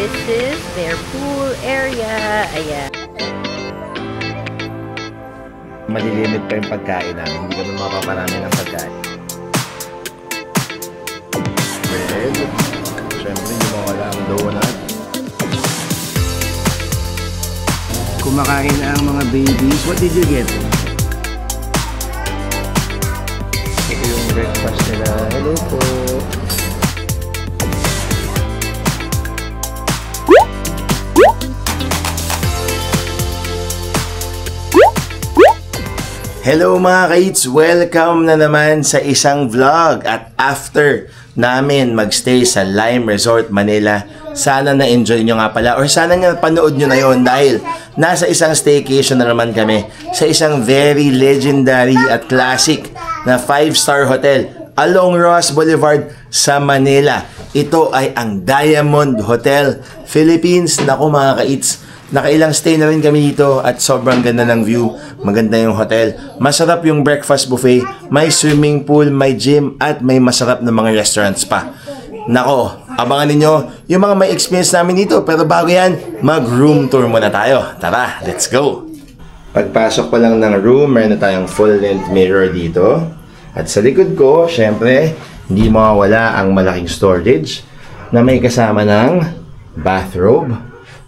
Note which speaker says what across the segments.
Speaker 1: this is their pool area. Ayan.
Speaker 2: Malilimit pa yung pagkain namin. Hindi kami mapaparami ng pagkain. Bread. Siyempre, hindi mawala ang donut. Kumakain na ang mga babies. What did you get? Ito yung breakfast nila. Hello po. Hello mga ka-eats! Welcome na naman sa isang vlog. At after namin magstay sa Lime Resort, Manila, sana na-enjoy nyo nga pala or sana nga panood nyo na yon dahil nasa isang staycation na naman kami sa isang very legendary at classic na 5-star hotel along Ross Boulevard sa Manila. Ito ay ang Diamond Hotel Philippines. Naku mga ka-eats, nakailang stay na rin kami dito at sobrang ganda ng view. Maganda yung hotel. Masarap yung breakfast buffet. May swimming pool, may gym, at may masarap na mga restaurants pa. Nako, abangan ninyo yung mga may experience namin dito. Pero bago yan, mag-room tour muna tayo. Tara, let's go! Pagpasok pa lang ng room, meron na tayong full-length mirror dito. At sa likod ko, syempre, hindi mawawala ang malaking storage na may kasama ng bathrobe,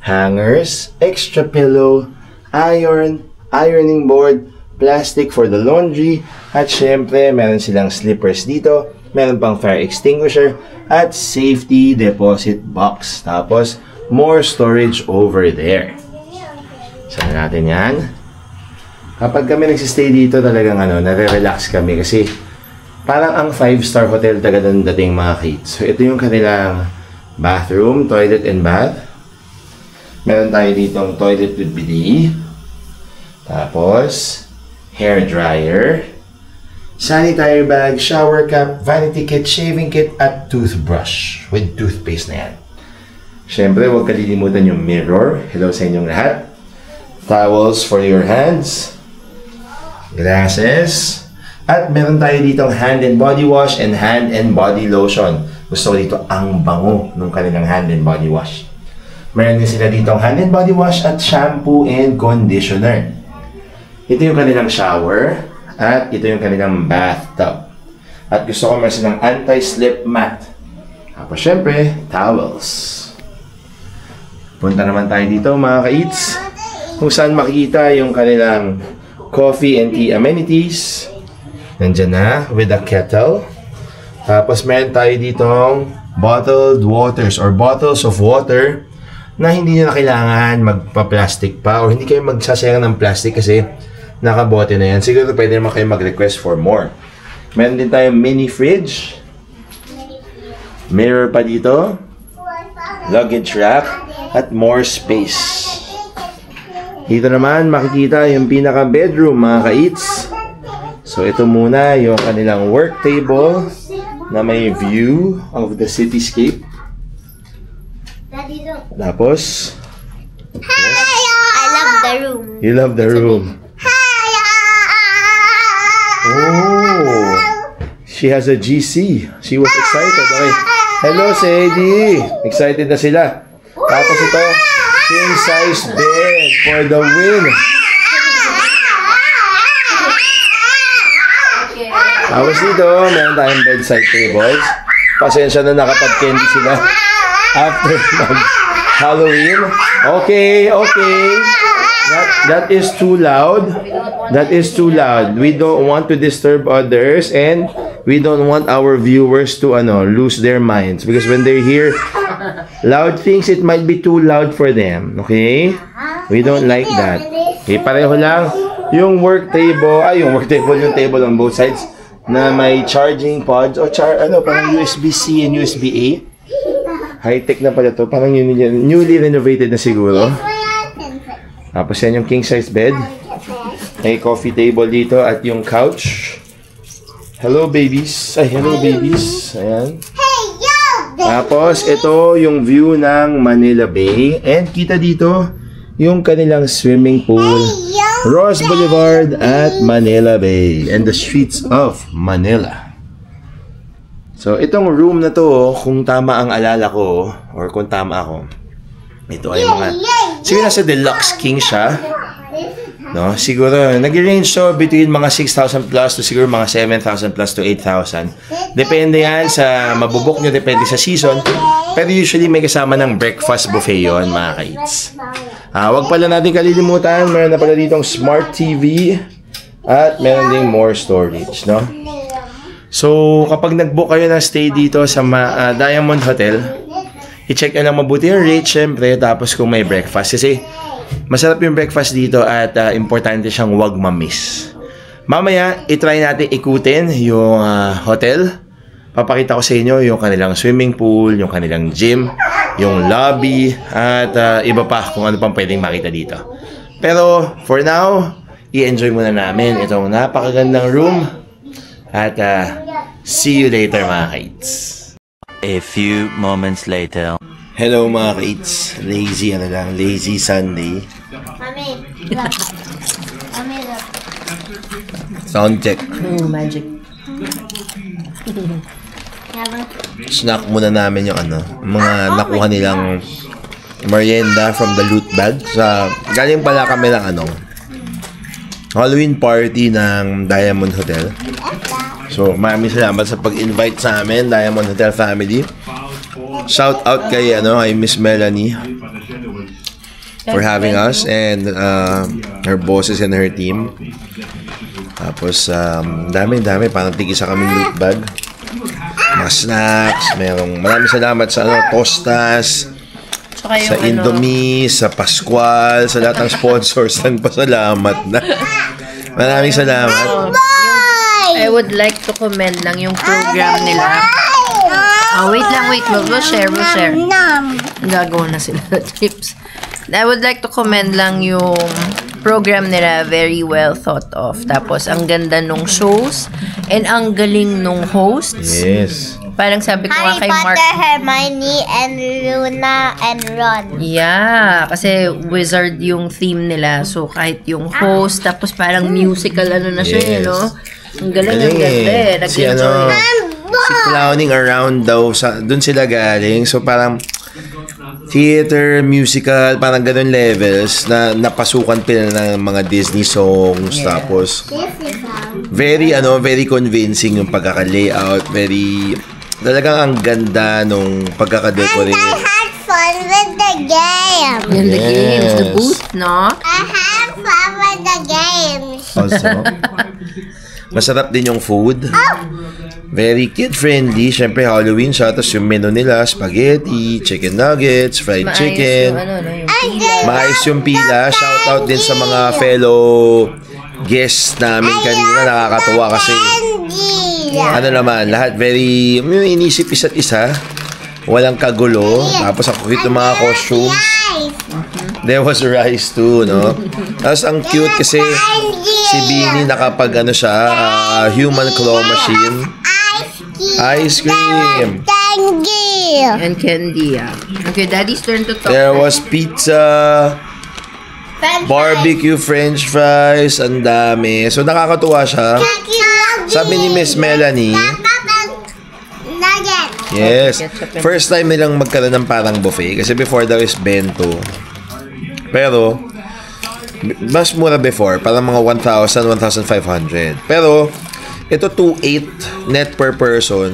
Speaker 2: hangers, extra pillow, ironing board, plastic for the laundry, at syempre meron silang slippers dito, meron pang fire extinguisher, at safety deposit box. Tapos, more storage over there. Saan natin yan? Kapag kami nagsistay dito talagang nare-relax kami kasi parang ang 5-star hotel talaga dating mga kids. So, ito yung kanilang bathroom, toilet and bath. Meron tayo ditong toilet with bidet. Tapos, hair dryer, sanitary bag, shower cap, vanity kit, shaving kit, at toothbrush with toothpaste na yan. Siyempre, huwag kalilimutan yung mirror. Hello sa inyong lahat. Towels for your hands. Glasses. At meron tayo ditong hand and body wash and hand and body lotion. Gusto ko dito ang bango ng kanilang hand and body wash. Meron din sila ditong hand and body wash at shampoo and conditioner. Ito yung kanilang shower at ito yung kanilang bathtub. At gusto ko meron silang anti-slip mat. Tapos syempre, towels. Punta naman tayo dito mga ka-eats kung saan makikita yung kanilang coffee and tea amenities. Nandyan na with a kettle. Tapos meron tayo ditong bottled waters or bottles of water na hindi nyo na kailangan magpa-plastic pa o hindi kayo magsasayang ng plastic kasi nakabote na yan. Siguro pwede naman kayo mag-request for more. Meron din tayong mini fridge. Mirror pa dito. Luggage rack. At more space. Dito naman makikita yung pinaka-bedroom mga ka-eats. So ito muna yung kanilang work table na may view of the cityscape. Tapos,
Speaker 3: I love the room.
Speaker 2: You love the room. Oh, she has a GC. She was excited. Okay. Hello, Sadie. Excited na sila. Tapos ito, king size bed for the win. Tapos dito, meron tayong bedside tables. Pasensya na nakapag-candy sila after Halloween. Okay. That is too loud. That is too loud. We don't want to disturb others and we don't want our viewers to lose their minds because when they hear loud things, it might be too loud for them. Okay? We don't like that. Okay, pareho lang yung work table, yung table on both sides na may charging pods o parang USB-C and USB-A. High-tech na pala to. Parang newly renovated na siguro. Tapos yan yung king size bed. May coffee table dito at yung couch. Hello babies. Hello babies. Ayan. Tapos ito yung view ng Manila Bay. And kita dito yung kanilang swimming pool. Ross Boulevard at Manila Bay. And the streets of Manila. So itong room na to, kung tama ang alala ko, or kung tama ako, Ito ay mga, siguro nasa Deluxe King siya. No, siguro nag-range so between mga 6,000 plus to siguro mga 7,000 plus to 8,000. Depende yan sa mabubok nyo, depende sa season. Pero usually may kasama ng breakfast buffet yon mga ka-eats. Wag pala natin kalilimutan, meron na pala ditong Smart TV at meron ding more storage, no? So, kapag nag-book kayo ng stay dito sa Diamond Hotel, i-check nyo lang mabuti yung rate, syempre, tapos kung may breakfast. Kasi, masarap yung breakfast dito at importante siyang wag ma-miss. Mamaya, itry natin ikutin yung hotel. Papakita ko sa inyo yung kanilang swimming pool, yung kanilang gym, yung lobby, at iba pa kung ano pang pwedeng makita dito. Pero, for now, i-enjoy muna namin itong napakagandang room. At see you later mga kids.
Speaker 4: A few moments later.
Speaker 2: Hello mga kids. Lazy Sunday.
Speaker 3: Mami, look. Mami, look.
Speaker 2: Sound check.
Speaker 1: Magic.
Speaker 2: Snack muna namin yung mga nakuha nilang merienda from the loot bag. Galing pala kami ng Halloween party ng Diamond Hotel. So, maraming salamat sa pag-invite sa amin, Diamond Hotel family. Shout out kay Miss Melanie for having us and her bosses and her team. Tapos, dami, parang tigisa kaming loot bag. Mga snacks, maraming salamat sa tostas, sa Indomie, sa Pascual, sa lahat ng sponsors. Pasalamat na. Maraming salamat.
Speaker 1: I would like to commend lang yung program nila. Wait. We'll share. Gagawa na sila ng tips. I would like to commend lang yung program nila. Very well thought of. Tapos, ang ganda nung shows. And ang galing nung hosts.
Speaker 2: Yes.
Speaker 1: Parang sabi ko nga
Speaker 3: Harry
Speaker 1: kay Mark.
Speaker 3: Potter, Hermione, and Luna, and Ron.
Speaker 1: Yeah, kasi wizard yung theme nila. So, kahit yung host, tapos parang musical na siya,
Speaker 2: Yes.
Speaker 1: no? Ang galing, ang ganda.
Speaker 2: Si
Speaker 1: Nag-enjoy.
Speaker 2: si Clowning Around daw, dun sila galing. So, parang theater, musical, parang ganun levels na napasukan pila ng mga Disney songs.
Speaker 1: Yeah.
Speaker 2: Tapos, very convincing yung pagkaka-layout. Talagang ang ganda nung pagkaka-decorate.
Speaker 3: had fun with the game.
Speaker 1: Yan, the
Speaker 2: Yes.
Speaker 1: games, the booth, no?
Speaker 3: I had fun with the games.
Speaker 2: Also, masarap din yung food. Very kid-friendly. Siyempre, Halloween siya. Tapos yung menu nila, spaghetti, chicken nuggets, fried chicken. Maayos yung pila. Shoutout din sa mga fellow guests namin kanina. Nakakatuwa kasi lahat very inisip isa't isa. Walang kagulo. Tapos ang cute ng mga costumes. There was rice too, no? Tapos ang cute kasi si Beanie nakapag human claw machine. Ice cream.
Speaker 1: And candy, yeah. Okay, Daddy's turn to talk.
Speaker 2: There was pizza, barbecue french fries, ang dami. So nakakatuwa siya. Sabi ni Miss Melanie, yes, first time nilang magkaroon ng parang buffet. Kasi before daw is bento. Pero, mas mura before. Parang mga 1,000, 1,500. Pero, ito 2,800 net per person.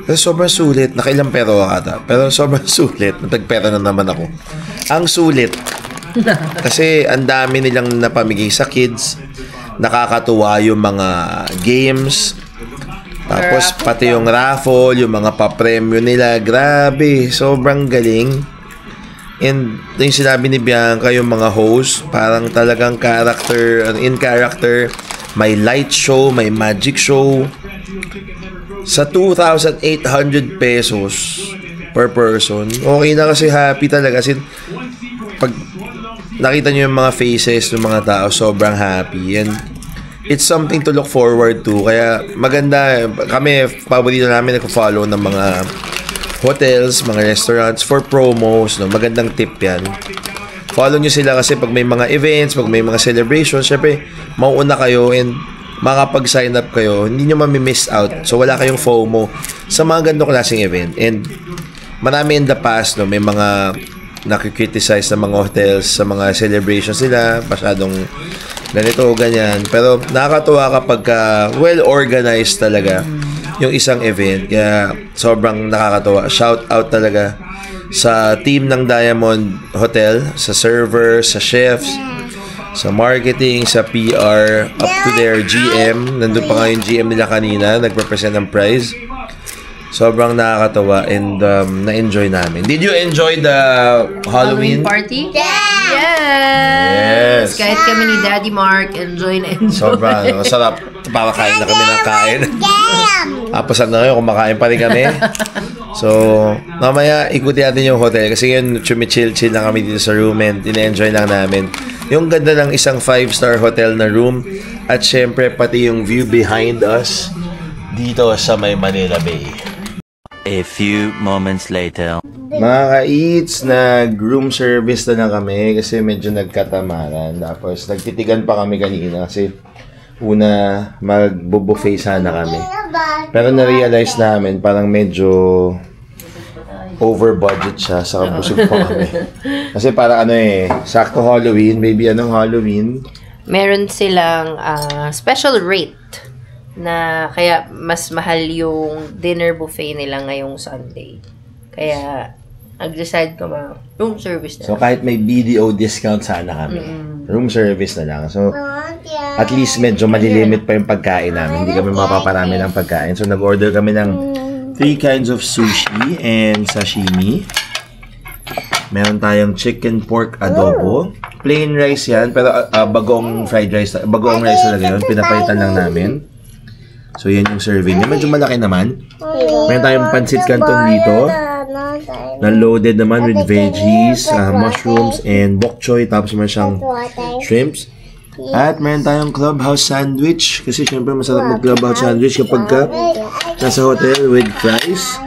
Speaker 2: Kasi sobrang sulit. Nakailang pero ata. Pero sobrang sulit. Natagpera na naman ako. Ang sulit. Kasi ang dami nilang napamigay sa kids. Nakakatuwa yung mga games. Tapos pati yung raffle, yung mga pa-premyo nila. Grabe. Sobrang galing. And yung sinabi ni Bianca, yung mga host, parang talagang in character. May light show, may magic show. Sa 2,800 pesos per person, okay na kasi happy talaga. Kasi pag nakita nyo yung mga faces ng mga tao, sobrang happy. And it's something to look forward to. Kaya maganda. Kami, paborito namin nag-follow ng mga hotels, mga restaurants for promos. No? Magandang tip yan. Follow nyo sila kasi pag may mga events, pag may mga celebrations, syempre, mauuna kayo and makapag-sign up kayo, hindi nyo mamimiss out. So, wala kayong FOMO sa mga ganitong klaseng event. And marami in the past, no, may mga nakikriticize ng mga hotels sa mga celebrations nila, masyadong ganito o ganyan. Pero nakakatuwa kapag well-organized talaga yung isang event. Kaya sobrang nakakatuwa. Shout out talaga sa team ng Diamond Hotel, sa servers, sa chefs, sa marketing, sa PR, up to their GM. Nandun pa nga yung GM nila kanina, nagrepresent ng prize. Sobrang nakakatawa and na-enjoy namin. Did you enjoy the Halloween?
Speaker 1: party?
Speaker 2: Yes!
Speaker 1: Kahit kami ni Daddy Mark, enjoy na enjoy.
Speaker 2: Sobrang sarap. Para kain na kami ng kain. Apasan na ngayon, kumakain pa rin kami. So, mamaya ikutin natin yung hotel kasi yun, chumichill-chill lang kami dito sa room and ina-enjoy lang namin. Yung ganda ng isang 5-star hotel na room at syempre pati yung view behind us dito sa may Manila Bay.
Speaker 4: A few moments later.
Speaker 2: Mga ka-eats, nag-room service na lang kami kasi medyo nagkatamaran. Tapos nagtitigan pa kami kanina kasi una mag-buffet sana kami. Pero na-realize namin parang medyo over budget siya, saka busog pa kami. Kasi parang sakto Halloween, maybe anong Halloween?
Speaker 1: Meron silang special rate na kaya mas mahal yung dinner buffet nila ngayong Sunday. Kaya nag-decide ko room service na.
Speaker 2: So kahit may BDO discount sana kami, room service na lang. So at least medyo malilimit pa yung pagkain namin. Hindi kami mapaparami ng pagkain. So nag-order kami ng 3 kinds of sushi and sashimi. Meron tayong chicken pork adobo. Plain rice yan, pero bagong fried rice. Bagong rice talaga yun. Pinapalitan lang namin. So yan yung serving niya. Medyo malaki naman. Meron tayong pancit canton dito. Na loaded naman with veggies, mushrooms, and bok choy. Tapos meron siyang shrimps. At meron tayong clubhouse sandwich. Kasi syempre masarap mag-clubhouse sandwich kapag ka nasa hotel with fries.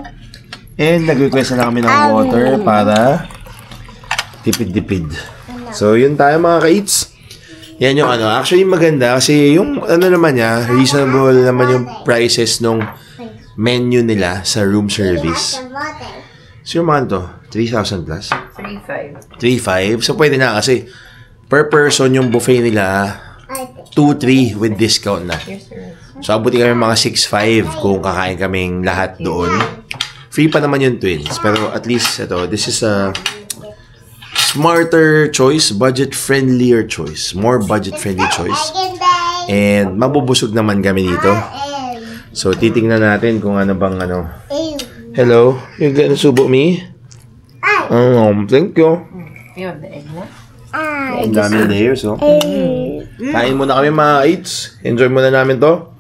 Speaker 2: And nag-request na kami ng water para tipid-tipid. So yun tayo mga ka-eats. Yan yung actually maganda kasi yung naman niya, reasonable naman yung prices nung menu nila sa room service. So yung mga to, 3,000 plus?
Speaker 1: 3,500.
Speaker 2: 3,500. So pwede na kasi per person yung buffet nila 2,300 with discount na. So abuti kami mga 6,500 kung kakain kaming lahat doon. Free pa naman yung twins. Pero at least this is a smarter choice, budget-friendlier choice. More budget-friendly choice. And mabubusog naman kami dito. So, titingnan natin kung ano bang Hello? You gonna subo me? Thank you.
Speaker 1: You have the egg na?
Speaker 2: Ang dami na layers, Kain muna kami mga eats. Enjoy muna namin to.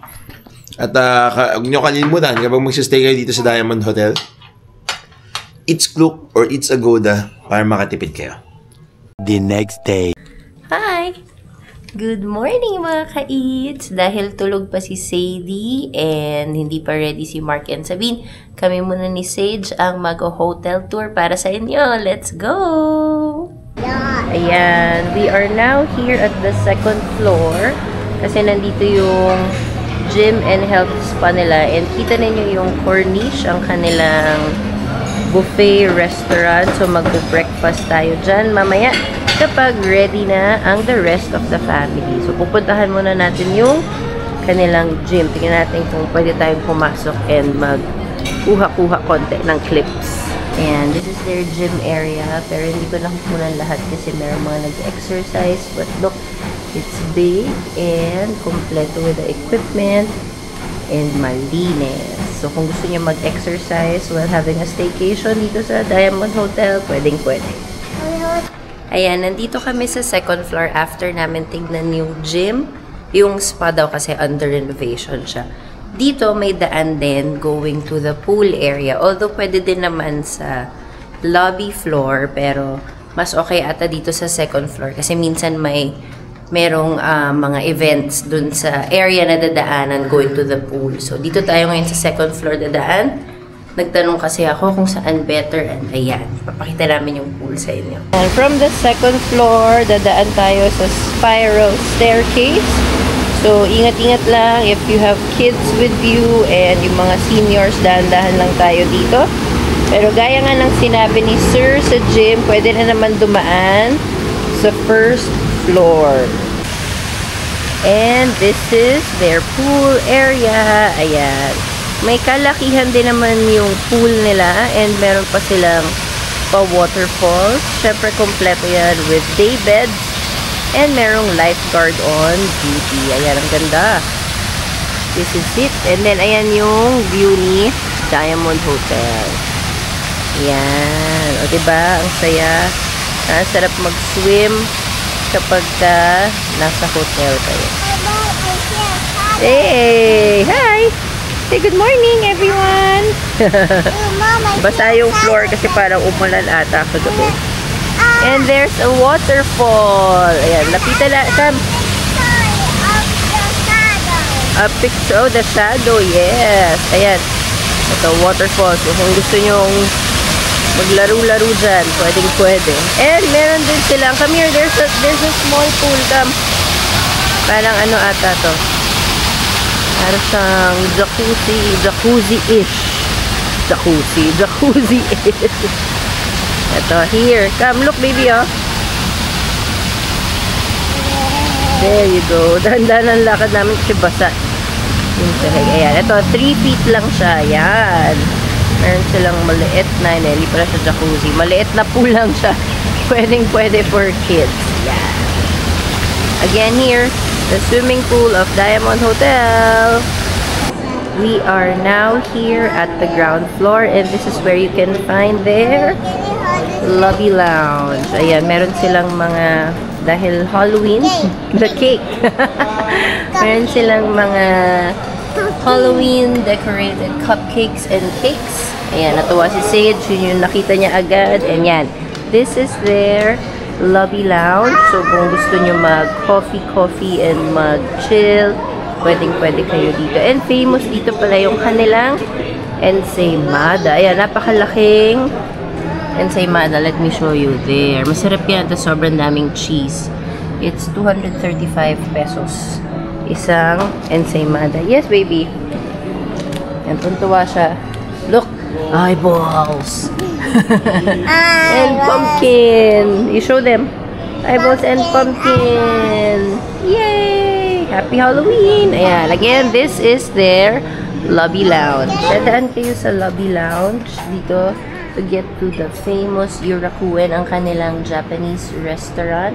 Speaker 2: At huwag nyo kalimutan kapag magsistay kayo dito sa Diamond Hotel, It's Klook or It's Agoda para makatipid kayo.
Speaker 4: The next day.
Speaker 1: Hi! Good morning mga ka-eats! Dahil tulog pa si Sadie and hindi pa ready si Mark and Sabine, kami muna ni Sage ang mag-hotel tour para sa inyo. Let's go! Ayan, we are now here at the 2nd floor kasi nandito yung gym and health spa nila and kita ninyo yung Corniche, ang kanilang buffet restaurant. So mag-breakfast tayo dyan mamaya kapag ready na ang the rest of the family. So pupuntahan muna natin yung kanilang gym. Tingnan natin kung pwede tayong pumasok and mag-kuha-kuha konti ng clips. And this is their gym area. Pero hindi ko nakukunan lahat kasi meron mga nag-exercise. But look, it's big and kompleto with the equipment and malinis. So kung gusto niyo mag-exercise while having a staycation dito sa Diamond Hotel, pwedeng-pwede. Ayan, nandito kami sa 2nd floor after namin tignan yung gym. Yung spa daw kasi under renovation siya. Dito may daan din going to the pool area. Although pwede din naman sa lobby floor, pero mas okay ata dito sa 2nd floor kasi minsan merong mga events dun sa area na dadaanan going to the pool. So dito tayo ngayon sa 2nd floor dadaan. Nagtanong kasi ako kung saan better and ayan, papakita namin yung pool sa inyo. And from the 2nd floor, dadaan tayo sa spiral staircase. So, ingat-ingat lang if you have kids with you and yung mga seniors, dahan-dahan lang tayo dito. Pero gaya nga ng sinabi ni Sir sa gym, pwede na naman dumaan sa first floor. And this is their pool area. Ayan. May kalakihan din naman yung pool nila and meron pa silang pa-waterfalls. Syempre, kompleto yan with day beds and merong lifeguard on duty. Ayan, ang ganda. This is it. And then, ayan yung view ni Diamond Hotel. Ayan. O, diba? Ang saya. Ang sarap mag-swim kapag nasa hotel kayo. Hey! Hi! Say good morning, everyone! Basa yung floor kasi parang umulan ata kagabi. And there's a waterfall. Ayan, lapitan na. Come. A picture. Oh, the shadow. Yes. Ayan. Ito, waterfalls. Kung gusto nyong maglaro-laro dyan, pwedeng-pwede. And meron din silang, come here, there's a small pool. Come. Parang ano ata to? Parang siyang jacuzzi-ish. Jacuzzi-ish. Ito, here. Come, look, baby, oh. There you go. Dahan-dahan ang lakad namin kasi basa. Yung sahig. Ayan. Ito, 3 feet lang siya. Ayan. Meron silang maliit na. Hindi pala siya jacuzzi. Maliit na pool lang siya. Pwedeng-pwede for kids. Ayan. Again, here, the swimming pool of Diamond Hotel. We are now here at the ground floor and this is where you can find their lobby lounge. Ayan, meron silang mga, dahil Halloween, the cake. Meron silang mga Halloween decorated cupcakes and cakes. Ayan, natuwa si Sage. Yun yung nakita niya agad. And yan, this is their lobby lounge. So, kung gusto nyo mag-coffee and mag-chill, pwedeng-pwede kayo dito. And famous dito pala yung kanilang ensaymada. Ayan, napakalaking ensaymada. Let me show you there. Masarap yan. Ito sobrang daming cheese. It's 235 pesos. Isang ensaymada. Yes, baby. Yan, tuntua siya. Look! Eyeballs! And pumpkin! You show them. Eyeballs and pumpkin! Yay! Happy Halloween! Ayan. Again, this is their lobby lounge. Dadaan kayo sa lobby lounge dito to get to the famous Yurakuen, ang kanilang Japanese restaurant.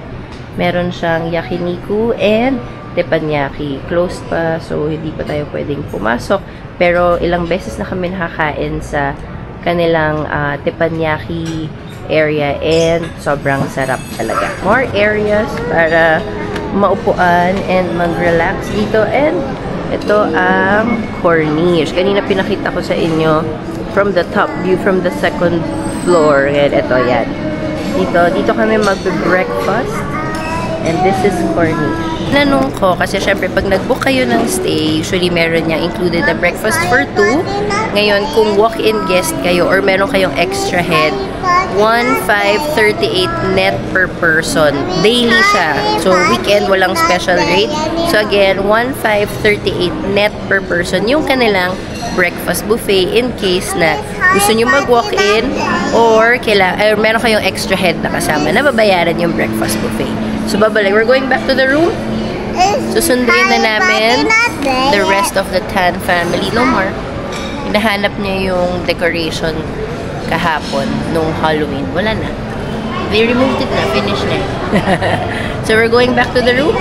Speaker 1: Meron siyang yakiniku and teppanyaki. Closed pa, so hindi pa tayo pwedeng pumasok. Pero ilang beses na kami nakakain sa kanilang teppanyaki area and sobrang sarap talaga. More areas para maupuan and mag-relax dito. And ito ang corniche. Kanina pinakita ko sa inyo from the top view, from the second floor. And ito, yan. Dito kami mag-breakfast. And this is corniche. Nanong ko, kasi syempre pag nag-book kayo ng stay, usually meron niya included na breakfast for 2. Ngayon, kung walk-in guest kayo or meron kayong extra head, 1,538 net per person. Daily siya. So, weekend, walang special rate. So, again, 1,538 net per person yung kanilang breakfast buffet in case na gusto nyo mag-walk-in or meron kayong extra head na kasama na babayaran yung breakfast buffet. So, babalik. We're going back to the room. Susunduin na namin the rest of the Tan family. No more. Hinahanap niya yung decoration kahapon nung Halloween. Wala na. They removed it na. Finished na. So, we're going back to the room.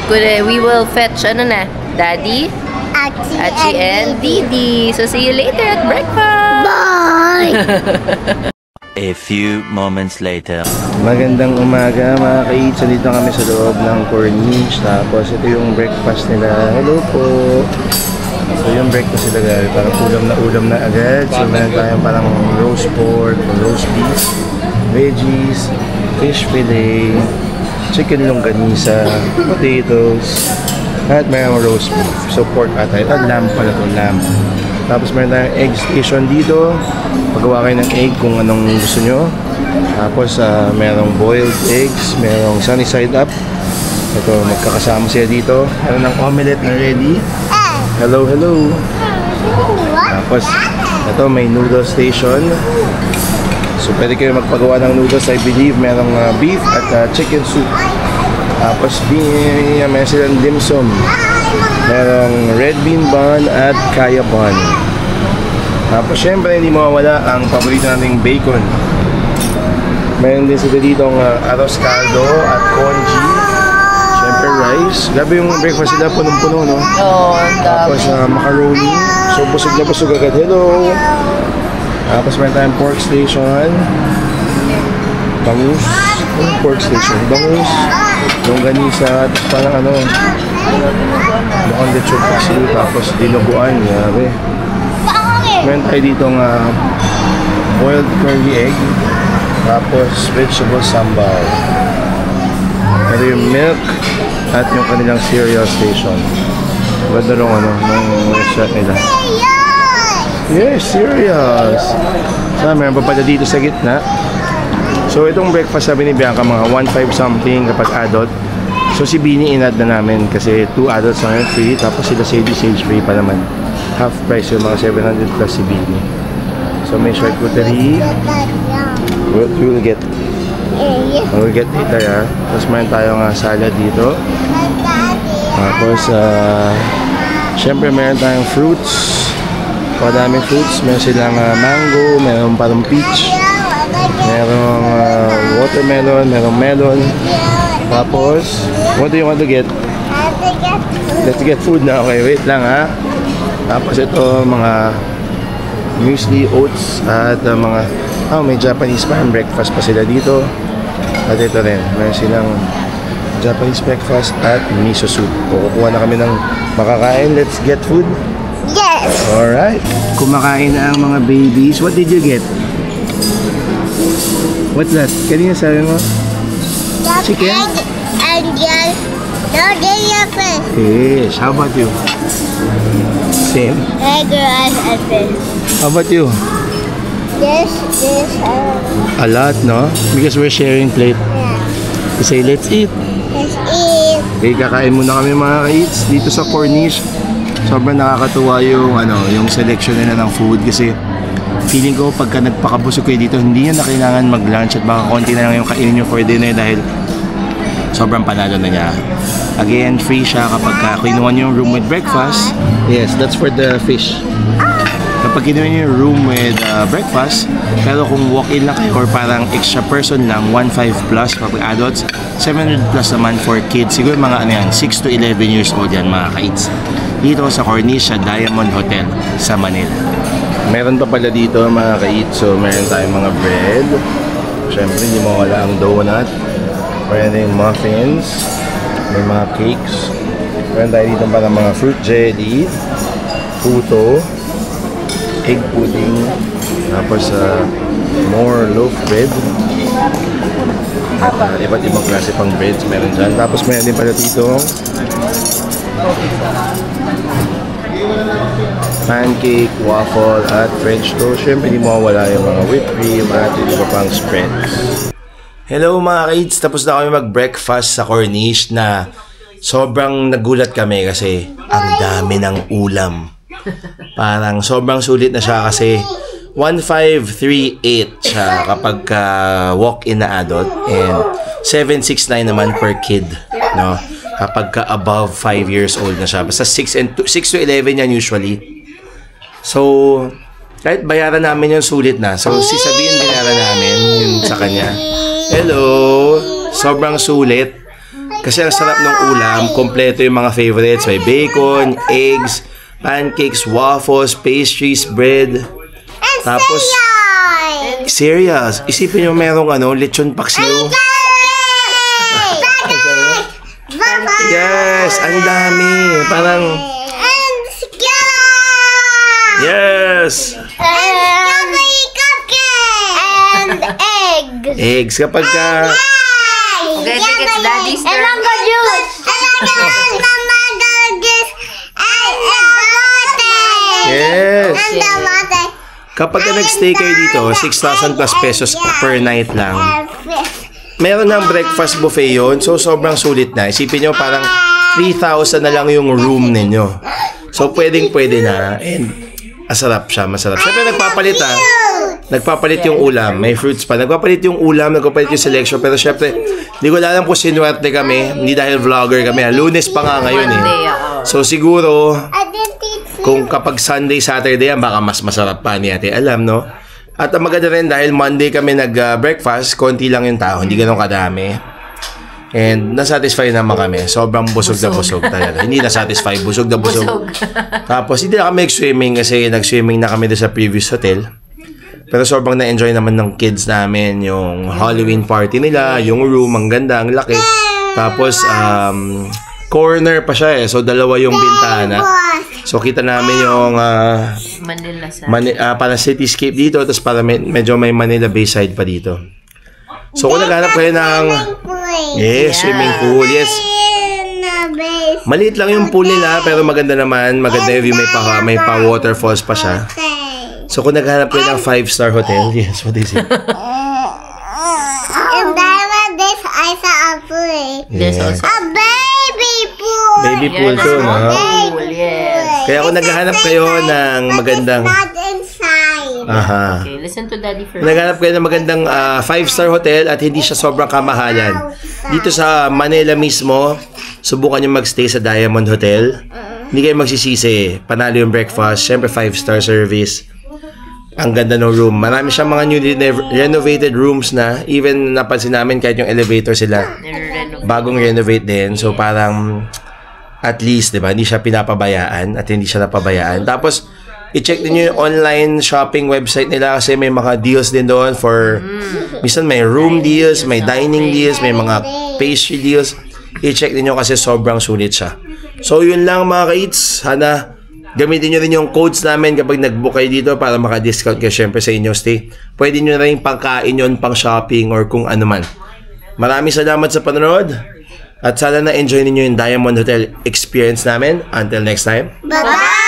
Speaker 1: We will fetch, Daddy, Achi, and Didi. So, see you later at breakfast.
Speaker 3: Bye!
Speaker 4: A few moments later.
Speaker 2: Magandang umaga mga ka-eats. Dito kami sa loob ng corniche. Tapos ito yung breakfast nila. Hello po. So yung breakfast nila guys, parang ulam na agad. So meron tayong parang roast pork, roast beef, veggies, fish fillet, chicken longganisa, potatoes, at mayroong roast beef. So pork ata. Lamb pala to, lamb. Tapos meron tayong egg station dito. Pagawa kayo ng egg kung anong gusto nyo. Tapos merong boiled eggs, merong sunny side up. Ito, magkakasama sila dito. Meron ng omelette na ready. Hello, hello. Tapos Ito, may noodle station. So, pwede kayo magpagawa ng noodles. I believe merong beef at chicken soup. Tapos, meron silang dim sum. Merong red bean bun at kaya bun. Tapos, syempre, hindi mawawala ang paborito nating bacon. Meron din sila dito ng arroz caldo at congee. Syempre, rice. Grabe yung breakfast nila, punong-puno, no?
Speaker 1: Oo, ang dami.
Speaker 2: Tapos, macaroni. So, busog na busog agad. Hello! Tapos, meron tayong pork station. Bangus. Pork station. Bangus. Longganisa. Tapos, parang ano, mukhang lechon paksiw. Tapos, dinuguan. Grabe. Meron tayo dito boiled curry egg. Tapos, vegetable sambal. Ito yung milk at yung kanilang cereal station. Ganda nung restaurant nila. Yes, cereals! So, meron pa pala dito sa gitna. So, itong breakfast sabi ni Bianca, mga 1.5 something kapag adult. So, si Bini inad na namin kasi 2 adults na ngayon free. Tapos sila sage free pa naman. Half price yung mga 700 plus si Bini. So, may charcuterie. We'll get later, ha. Tapos meron tayong salad dito. Tapos, syempre meron tayong fruits. Madaming fruits. Meron silang mango, meron parang peach, merong watermelon, merong melon. Tapos, what do you want to get? Let's get food na. Okay, wait lang, ha. Tapos ito, mga muesli, oats, at mga may Japanese parang breakfast pa sila dito. At ito rin, meron silang Japanese breakfast at miso soup. Kukuha na kami ng makakain. Let's get food.
Speaker 3: Yes.
Speaker 2: Alright. Kumakain na ang mga babies. What did you get? What's that? Kanina sabi mo? Chicken?
Speaker 3: And yes. No, they're fish.
Speaker 2: Fish. How about you? Same.
Speaker 3: Egg, rice, and fish.
Speaker 2: How about you?
Speaker 3: This,
Speaker 2: A lot, no? Because we're sharing plate.
Speaker 3: yeah.
Speaker 2: We say, let's eat.
Speaker 3: Let's eat.
Speaker 2: Okay, kakain muna kami mga ka-eats dito sa Corniche. Sobrang nakakatuwa yung selection nila ng food kasi feeling ko pagka nagpakabusog kayo dito, hindi nyo na kailangan mag-lunch at baka konti na lang yung kainin nyo for dinner dahil sobrang panalo na niya. Again, free siya kapag kinuha nyo yung room with breakfast. Yes, that's for the fish. Kapag kinuha nyo yung room with breakfast, pero kung walk-in lang kayo or parang extra person lang, 1.5 plus kapag adults, 700 plus naman for kids. Siguro mga 6 to 11 years old yan mga ka-eats. Dito sa Corniche sa Diamond Hotel sa Manila. Meron pa pala dito mga ka-eats. So meron tayong mga bread. Siyempre hindi mawala ang donut. Meron tayong muffins. May mga cakes. Meron tayo dito para mga fruit jelly, puto, egg pudding, tapos more loaf bread. At iba't ibang klase pang breads meron dyan. Tapos meron din pala dito pancake, waffle, at French toast. Siyempre, hindi mawawala yung mga whipped cream at iba pang spreads. Hello mga kids! Tapos na kami mag-breakfast sa Corniche na sobrang nagulat kami kasi ang dami ng ulam. Parang sobrang sulit na siya kasi 1,538 siya kapag walk-in na adult and 769 naman per kid, no? Kapag above 5 years old na siya. Basta 6 to 11 yan usually. So, kahit bayaran namin yung sulit na. So, si Sabine binayaran namin yun sa kanya. Hello! Sobrang sulit. Kasi ang sarap ng ulam. Kompleto yung mga favorites. May bacon, eggs, pancakes, waffles, pastries, bread. Tapos, cereals. Isipin nyo merong lechon paksiw. Yes, ang dami. Parang yes.
Speaker 3: And eggs.
Speaker 2: Eggs kapag
Speaker 1: Okay, it's Daddy's turn.
Speaker 3: And mango juice. And mango juice. And water.
Speaker 2: yes.
Speaker 3: And the water.
Speaker 2: Kapag nag-stay kayo dito, 6,000 plus pesos per night lang.
Speaker 3: And fish.
Speaker 2: Meron ng breakfast buffet yun, so sobrang sulit na. Isipin nyo parang 3,000 na lang yung room ninyo. So pwedeng-pwede na. And Masarap siya, masarap. Siyempre nagpapalit Nagpapalit yung ulam. May fruits pa. Nagpapalit yung ulam, nagpapalit yung selection. Pero syempre, hindi ko alam kung sinuwerte kami. Hindi dahil vlogger kami. Lunes pa nga ngayon eh. So siguro, kung kapag Sunday, Saturday yan, baka mas masarap pa ni ate. Alam, no? At ang maganda rin dahil Monday kami nag-breakfast, konti lang yung tao. Hindi ganun kadami. And nasatisfy naman kami. Sobrang busog na busog talaga. Hindi nasatisfy, busog na busog. Tapos hindi na kami nag-swimming kasi nag-swimming na kami doon sa previous hotel. Pero sobrang na-enjoy naman ng kids namin yung Halloween party nila, yung room, ang ganda, ang laki. Tapos, corner pa siya eh. So, dalawa yung bintana. So, kita namin yung parang cityscape dito. Tapos, parang medyo may Manila Bayside pa dito. So, kung naghanap kayo ng swimming pool, yes. Maliit lang yung pool nila, pero maganda naman. Maganda yung view, may pa waterfalls pa siya. So, kung naghanap kayo ng 5-star hotel, yes, what is it?
Speaker 3: And then this I saw a pool.
Speaker 1: There's also
Speaker 3: A baby pool.
Speaker 2: Baby pool to, no?
Speaker 1: pool, yes.
Speaker 2: Kaya kung naghahanap kayo ng magandang...
Speaker 3: Not inside.
Speaker 2: Aha.
Speaker 1: Okay, listen to Daddy first.
Speaker 2: Naghanap kayo ng magandang 5-star hotel at hindi siya sobrang kamahalan. Dito sa Manila mismo, subukan nyo magstay sa Diamond Hotel. Hindi kayo magsisisi. Panalo yung breakfast. Siyempre 5-star service. Ang ganda ng room. Marami siyang mga newly renovated rooms na. Even napansin namin kahit yung elevator sila. Bagong renovate din. So parang at least, di ba? Hindi siya pinapabayaan at hindi siya napabayaan. Tapos, i-check niyo yung online shopping website nila kasi may mga deals din doon for minsan may room deals, may dining deals, may mga pastry deals. I-check niyo kasi sobrang sulit siya. So, yun lang mga ka-eats. Sana gamitin nyo rin yung codes namin kapag nag-book kayo dito para maka-discount kayo syempre sa inyong stay. Pwede nyo rin pangkain yun, pang shopping or kung ano man. Maraming salamat sa panonood at sana na-enjoy ninyo yung Diamond Hotel experience namin. Until next time.
Speaker 3: Bye-bye.